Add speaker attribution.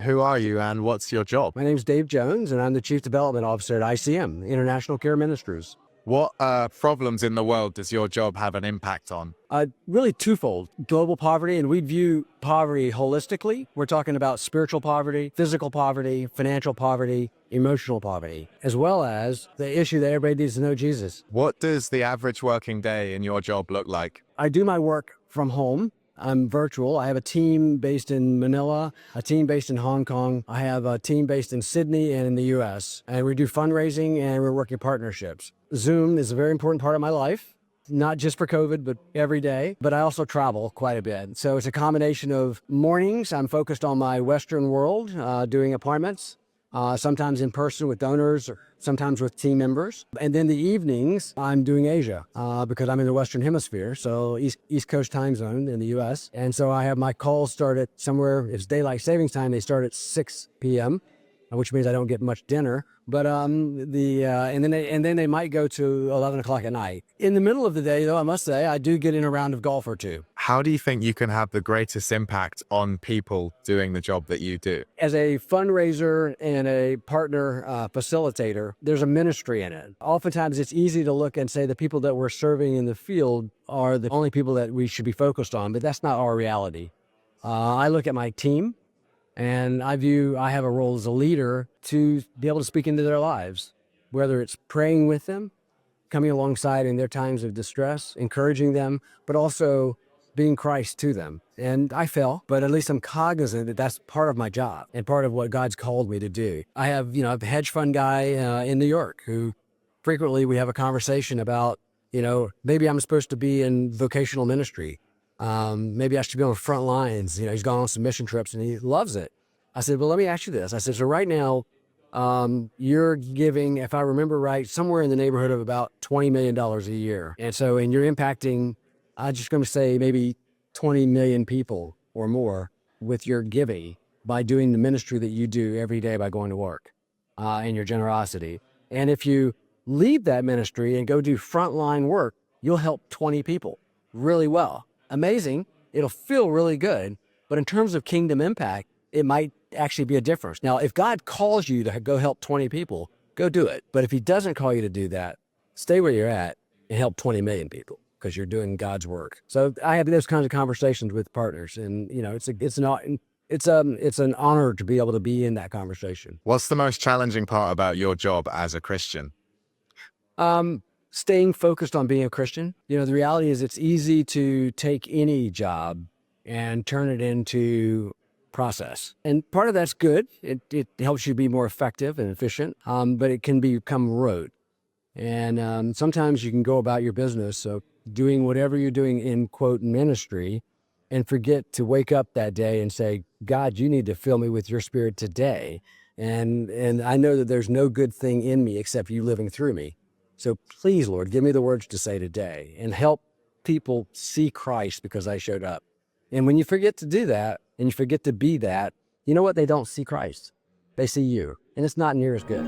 Speaker 1: Who are you and what's your job?
Speaker 2: My name's Dave Jones, and I'm the Chief Development Officer at ICM, International Care Ministries.
Speaker 1: What problems in the world does your job have an impact on?
Speaker 2: Really twofold: global poverty, and we view poverty holistically. We're talking about spiritual poverty, physical poverty, financial poverty, emotional poverty, as well as the issue that everybody needs to know Jesus.
Speaker 1: What does the average working day in your job look like?
Speaker 2: I do my work from home. I'm virtual. I have a team based in Manila, a team based in Hong Kong. I have a team based in Sydney and in the US. And we do fundraising and we're working partnerships. Zoom is a very important part of my life, not just for COVID, but every day. But I also travel quite a bit. So it's a combination of mornings. I'm focused on my Western world, doing appointments, sometimes in person with donors, or sometimes with team members. And then the evenings, I'm doing Asia because I'm in the Western Hemisphere, so East Coast time zone in the US. And so I have my calls start at somewhere, if it's daylight savings time, they start at 6 p.m., which means I don't get much dinner. But and then they might go to 11 o'clock at night. In the middle of the day, though, I must say, I do get in a round of golf or two.
Speaker 1: How do you think you can have the greatest impact on people doing the job that you do?
Speaker 2: As a fundraiser and a partner facilitator, there's a ministry in it. Oftentimes, it's easy to look and say the people that we're serving in the field are the only people that we should be focused on, but that's not our reality. I look at my team, and I have a role as a leader to be able to speak into their lives, whether it's praying with them, coming alongside in their times of distress, encouraging them, but also being Christ to them. And I fail, but at least I'm cognizant that that's part of my job and part of what God's called me to do. I have, a hedge fund guy in New York who frequently we have a conversation about, maybe I'm supposed to be in vocational ministry. Maybe I should be on the front lines. He's gone on some mission trips and he loves it. I said, well, let me ask you this. I said, so right now, you're giving, if I remember right, somewhere in the neighborhood of about $20 million a year. And you're impacting, I'm just going to say maybe 20 million people or more with your giving by doing the ministry that you do every day by going to work, and your generosity. And if you leave that ministry and go do frontline work, you'll help 20 people really well. Amazing. It'll feel really good. But in terms of kingdom impact, it might actually be a difference. Now, if God calls you to go help 20 people, go do it. But if he doesn't call you to do that, stay where you're at and help 20 million people because you're doing God's work. So I have those kinds of conversations with partners, and it's an honor to be able to be in that conversation.
Speaker 1: What's the most challenging part about your job as a Christian?
Speaker 2: Staying focused on being a Christian. The reality is it's easy to take any job and turn it into process. And part of that's good. It helps you be more effective and efficient, but it can become rote. And sometimes you can go about your business, so doing whatever you're doing in, quote, ministry, and forget to wake up that day and say, God, you need to fill me with your spirit today. And I know that there's no good thing in me except you living through me. So please, Lord, give me the words to say today and help people see Christ because I showed up. And when you forget to do that and you forget to be that, you know what? They don't see Christ. They see you, and it's not near as good.